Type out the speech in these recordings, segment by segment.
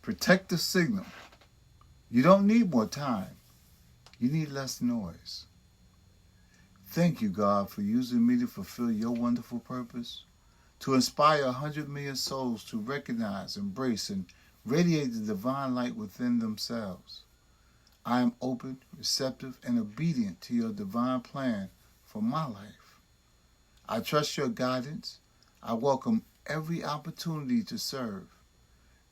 Protect the signal. You don't need more time. You need less noise. Thank you, God, for using me to fulfill your wonderful purpose, to inspire 100 million souls to recognize, embrace, and radiate the divine light within themselves. I am open, receptive, and obedient to your divine plan for my life. I trust your guidance. I welcome every opportunity to serve.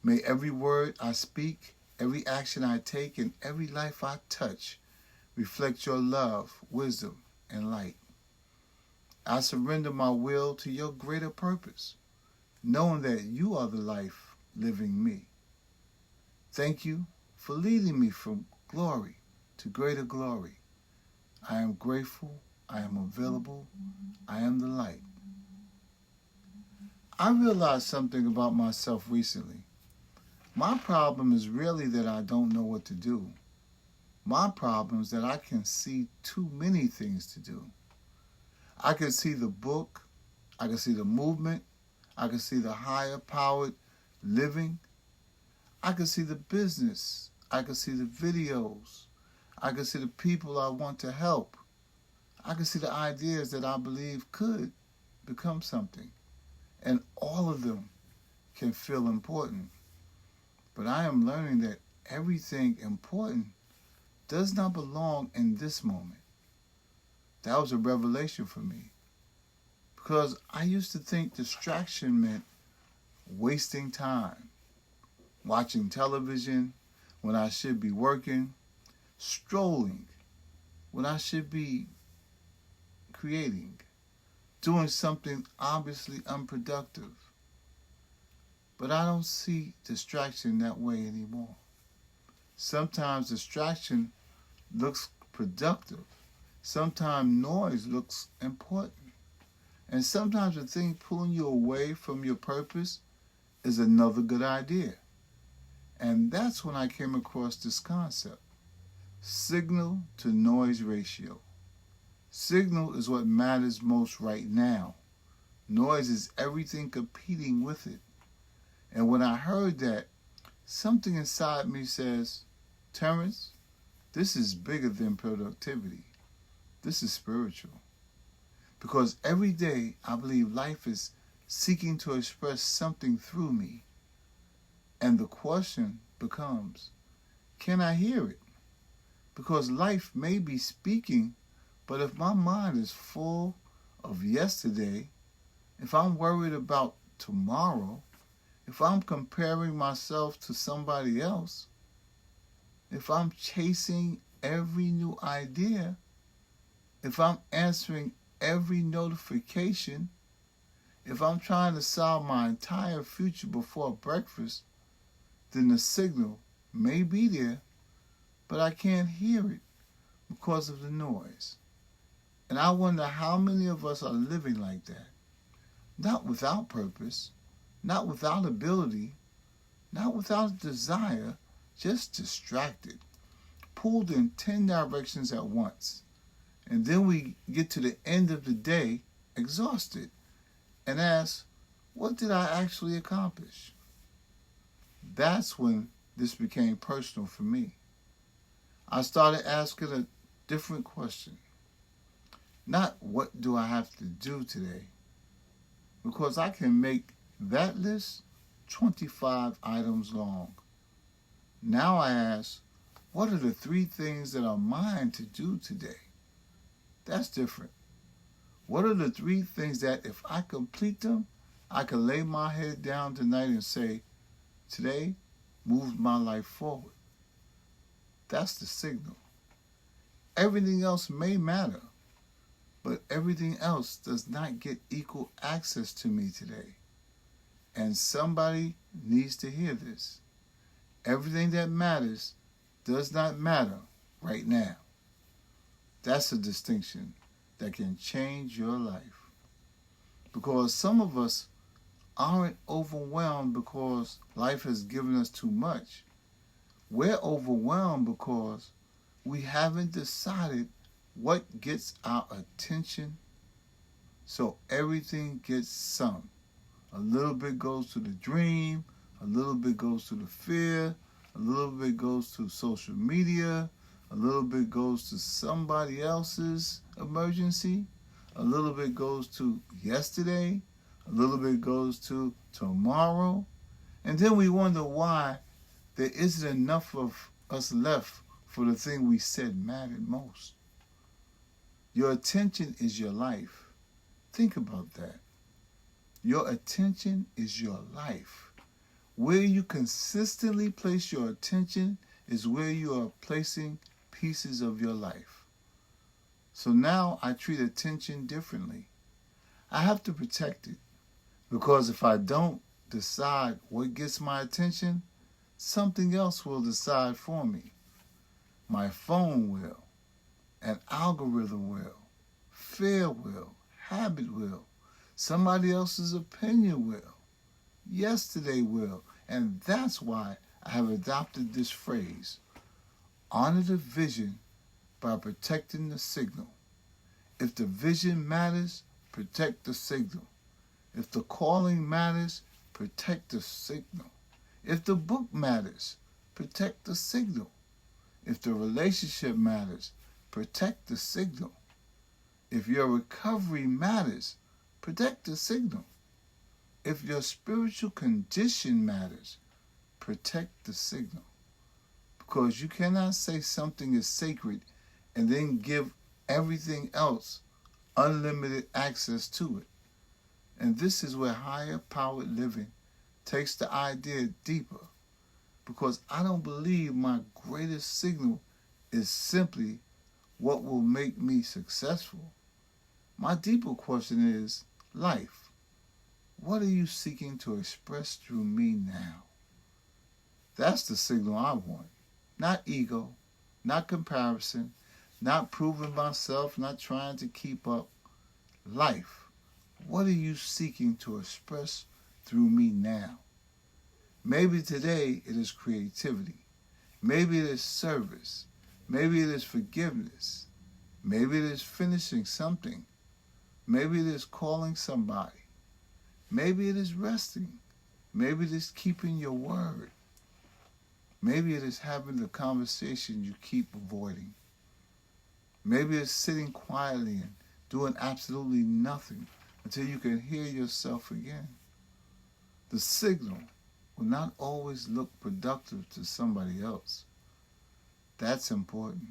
May every word I speak, every action I take, and every life I touch reflect your love, wisdom, and light. I surrender my will to your greater purpose, knowing that you are the life living me. Thank you for leading me from glory to greater glory. I am grateful. I am available. I am the light. I realized something about myself recently. My problem is really that I don't know what to do. My problem is that I can see too many things to do. I can see the book. I can see the movement. I can see the higher powered living. I can see the business. I can see the videos. I can see the people I want to help. I can see the ideas that I believe could become something. And all of them can feel important. But I am learning that everything important does not belong in this moment. That was a revelation for me. Because I used to think distraction meant wasting time, watching television when I should be working, strolling when I should be creating, doing something obviously unproductive. But I don't see distraction that way anymore. Sometimes distraction looks productive. Sometimes noise looks important. And sometimes the thing pulling you away from your purpose is another good idea. And that's when I came across this concept. Signal to noise ratio. Signal is what matters most right now. Noise is everything competing with it. And when I heard that, something inside me says, Terrence, this is bigger than productivity. This is spiritual. Because every day I believe life is seeking to express something through me. And the question becomes, can I hear it? Because life may be speaking, but if my mind is full of yesterday, if I'm worried about tomorrow, if I'm comparing myself to somebody else, if I'm chasing every new idea, if I'm answering every notification, if I'm trying to solve my entire future before breakfast, then the signal may be there, but I can't hear it because of the noise. And I wonder how many of us are living like that. Not without purpose, not without ability, not without desire, just distracted, pulled in 10 directions at once. And then we get to the end of the day exhausted and ask, what did I actually accomplish? That's when this became personal for me. I started asking a different question. Not what do I have to do today? Because I can make that list 25 items long. Now I ask, what are the 3 things that are mine to do today? That's different. What are the 3 things that if I complete them, I can lay my head down tonight and say, today moved my life forward. That's the signal. Everything else may matter, but everything else does not get equal access to me today. And somebody needs to hear this. Everything that matters does not matter right now. That's a distinction that can change your life. Because some of us aren't overwhelmed because life has given us too much. We're overwhelmed because we haven't decided what gets our attention, so everything gets some. A little bit goes to the dream, a a little bit goes to the fear, a little bit goes to social media, a little bit goes to somebody else's emergency, a little bit goes to yesterday, a little bit goes to tomorrow, and then we wonder why there isn't enough of us left for the thing we said mattered most. Your attention is your life. Think about that. Your attention is your life. Where you consistently place your attention is where you are placing pieces of your life. So now I treat attention differently. I have to protect it, because if I don't decide what gets my attention, something else will decide for me. My phone will, an algorithm will, fear will, habit will, somebody else's opinion will, yesterday will, and that's why I have adopted this phrase: honor the vision by protecting the signal. If the vision matters, protect the signal. If the calling matters, protect the signal. If the book matters, protect the signal. If the relationship matters, protect the signal. If your recovery matters, protect the signal. If your spiritual condition matters, protect the signal. Because you cannot say something is sacred and then give everything else unlimited access to it. And this is where higher powered living takes the idea deeper, because I don't believe my greatest signal is simply what will make me successful. My deeper question is life. What are you seeking to express through me now? That's the signal I want. Not ego, not comparison, not proving myself, not trying to keep up. Life. What are you seeking to express through me now? Maybe today it is creativity. Maybe it is service. Maybe it is forgiveness. Maybe it is finishing something. Maybe it is calling somebody. Maybe it is resting. Maybe it is keeping your word. Maybe it is having the conversation you keep avoiding. Maybe it's sitting quietly and doing absolutely nothing until you can hear yourself again. The signal will not always look productive to somebody else. That's important,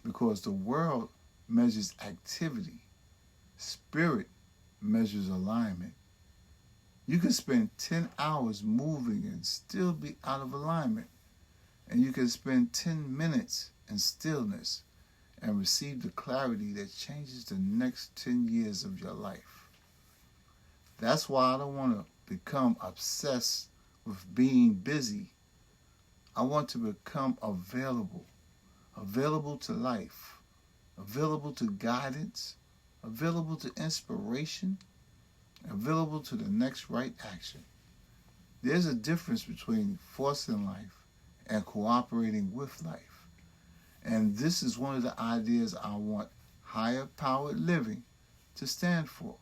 because the world measures activity. Spirit measures alignment. You can spend 10 hours moving and still be out of alignment. And you can spend 10 minutes in stillness and receive the clarity that changes the next 10 years of your life. That's why I don't want to become obsessed with being busy. I want to become available to life, available to guidance, available to inspiration, available to the next right action. There's a difference between forcing life and cooperating with life. And this is one of the ideas I want higher powered living to stand for.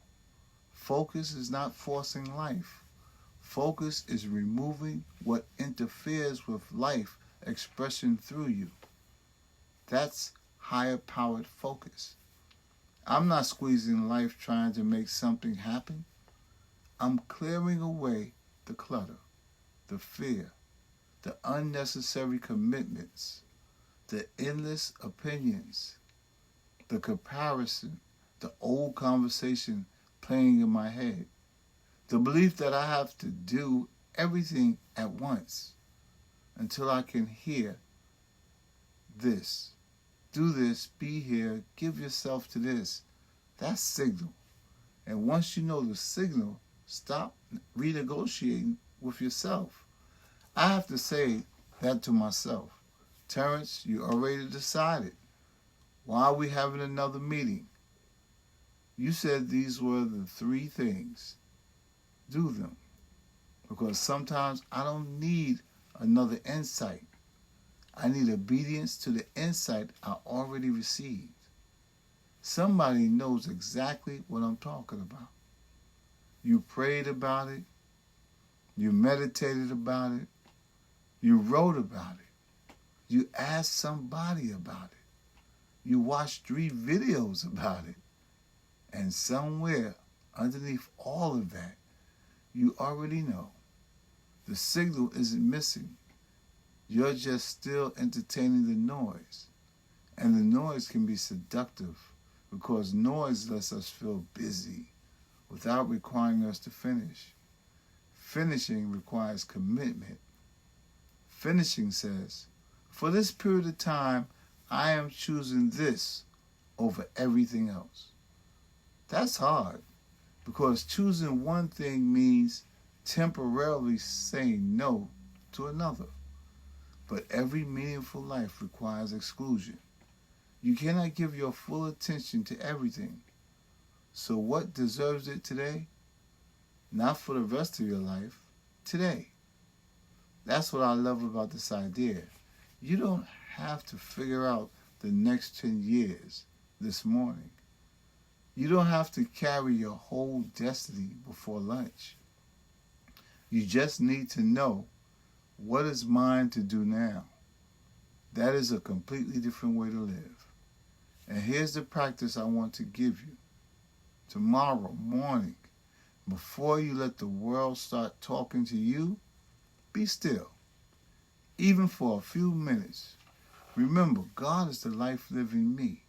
Focus is not forcing life. Focus is removing what interferes with life expression through you. That's higher powered focus. I'm not squeezing life trying to make something happen. I'm clearing away the clutter, the fear, the unnecessary commitments, the endless opinions, the comparison, the old conversation playing in my head, the belief that I have to do everything at once until I can hear this. Do this, be here, give yourself to this. That's signal. And once you know the signal, stop renegotiating with yourself. I have to say that to myself. Terrence, you already decided. Why are we having another meeting? You said these were the 3 things. Do them. Because sometimes I don't need another insight. I need obedience to the insight I already received. Somebody knows exactly what I'm talking about. You prayed about it. You meditated about it. You wrote about it. You asked somebody about it. You watched 3 videos about it. And somewhere underneath all of that, you already know the signal isn't missing. You're just still entertaining the noise. And the noise can be seductive because noise lets us feel busy without requiring us to finish. Finishing requires commitment. Finishing says, for this period of time, I am choosing this over everything else. That's hard because choosing one thing means temporarily saying no to another. But every meaningful life requires exclusion. You cannot give your full attention to everything. So what deserves it today? Not for the rest of your life, today. That's what I love about this idea. You don't have to figure out the next 10 years this morning. You don't have to carry your whole destiny before lunch. You just need to know what is mine to do now. That is a completely different way to live. And here's the practice I want to give you. Tomorrow morning, before you let the world start talking to you, be still. Even for a few minutes. Remember, God is the life living me.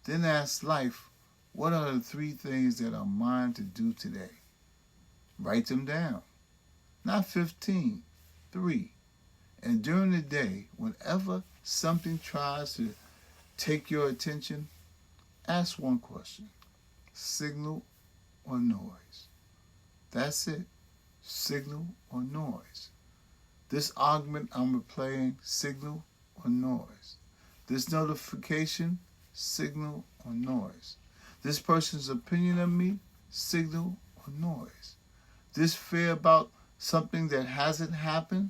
Then ask life, what are the 3 things that are mine to do today? Write them down. Not 15, 3. And during the day, whenever something tries to take your attention, ask one question. Signal or noise? That's it. Signal or noise? This argument I'm replaying, signal or noise? This notification, signal or noise? This person's opinion of me, signal or noise? This fear about something that hasn't happened,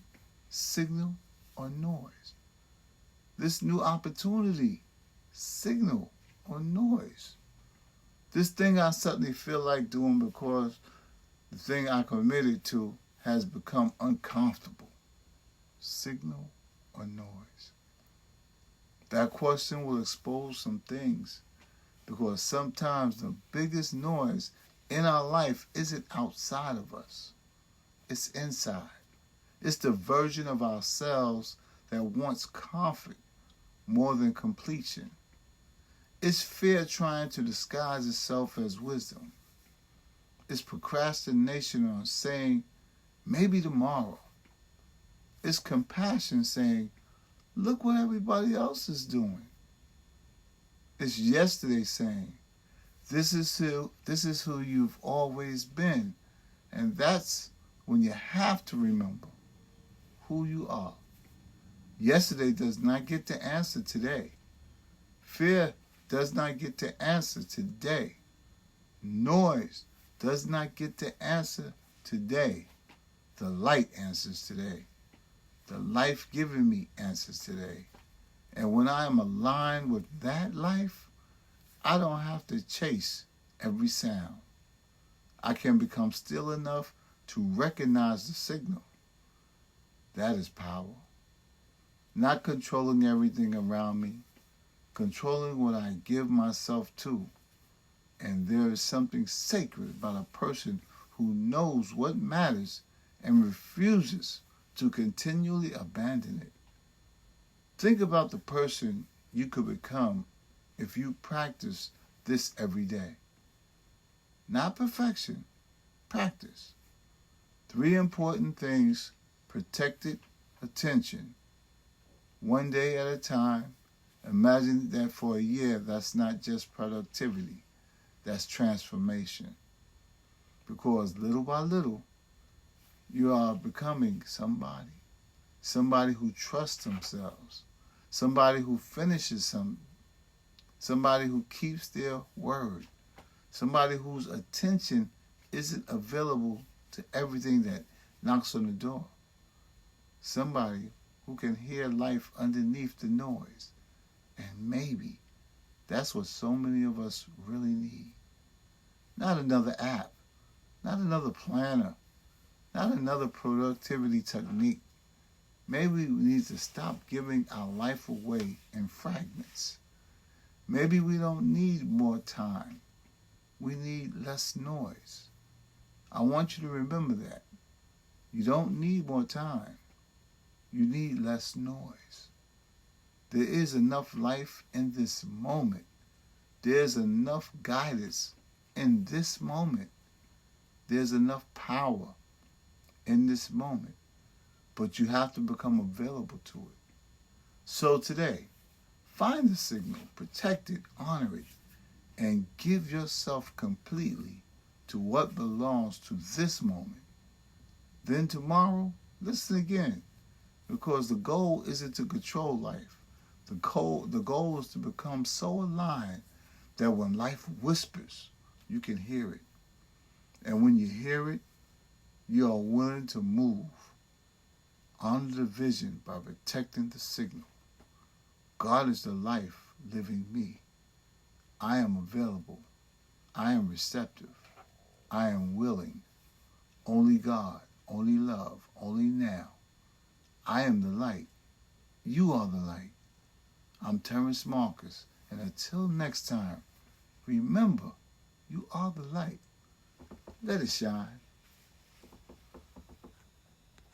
signal or noise? This new opportunity, signal or noise? This thing I suddenly feel like doing because the thing I committed to has become uncomfortable, signal or noise? That question will expose some things because sometimes the biggest noise in our life isn't outside of us. It's inside. It's the version of ourselves that wants comfort more than completion. It's fear trying to disguise itself as wisdom. It's procrastination on saying, maybe tomorrow. It's compassion saying, look what everybody else is doing. It's yesterday saying, this is who you've always been. And that's when you have to remember who you are. Yesterday does not get to answer today. Fear does not get to answer today. Noise does not get to answer today. The light answers today. The life giving me answers today. And when I am aligned with that life, I don't have to chase every sound. I can become still enough to recognize the signal. That is power. Not controlling everything around me, controlling what I give myself to. And there is something sacred about a person who knows what matters and refuses to continually abandon it. Think about the person you could become if you practice this every day. Not perfection, practice. 3 important things: protected attention. One day at a time. Imagine that for a year. That's not just productivity. That's transformation. Because little by little, you are becoming somebody. Somebody who trusts themselves. Somebody who finishes something. Somebody who keeps their word. Somebody whose attention isn't available to everything that knocks on the door. Somebody who can hear life underneath the noise. And maybe that's what so many of us really need. Not another app, not another planner, not another productivity technique. Maybe we need to stop giving our life away in fragments. Maybe we don't need more time. We need less noise. I want you to remember that. You don't need more time. You need less noise. There is enough life in this moment. There's enough guidance in this moment. There's enough power in this moment. But you have to become available to it. So today, find the signal, protect it, honor it, and give yourself completely to what belongs to this moment. Then tomorrow, listen again, because the goal isn't to control life. The goal is to become so aligned that when life whispers, you can hear it. And when you hear it, you are willing to move under the vision by protecting the signal. God is the life living me. I am available. I am receptive. I am willing. Only God, only love, only now. I am the light. You are the light. I'm Terrence Marcus. And until next time, remember, you are the light. Let it shine.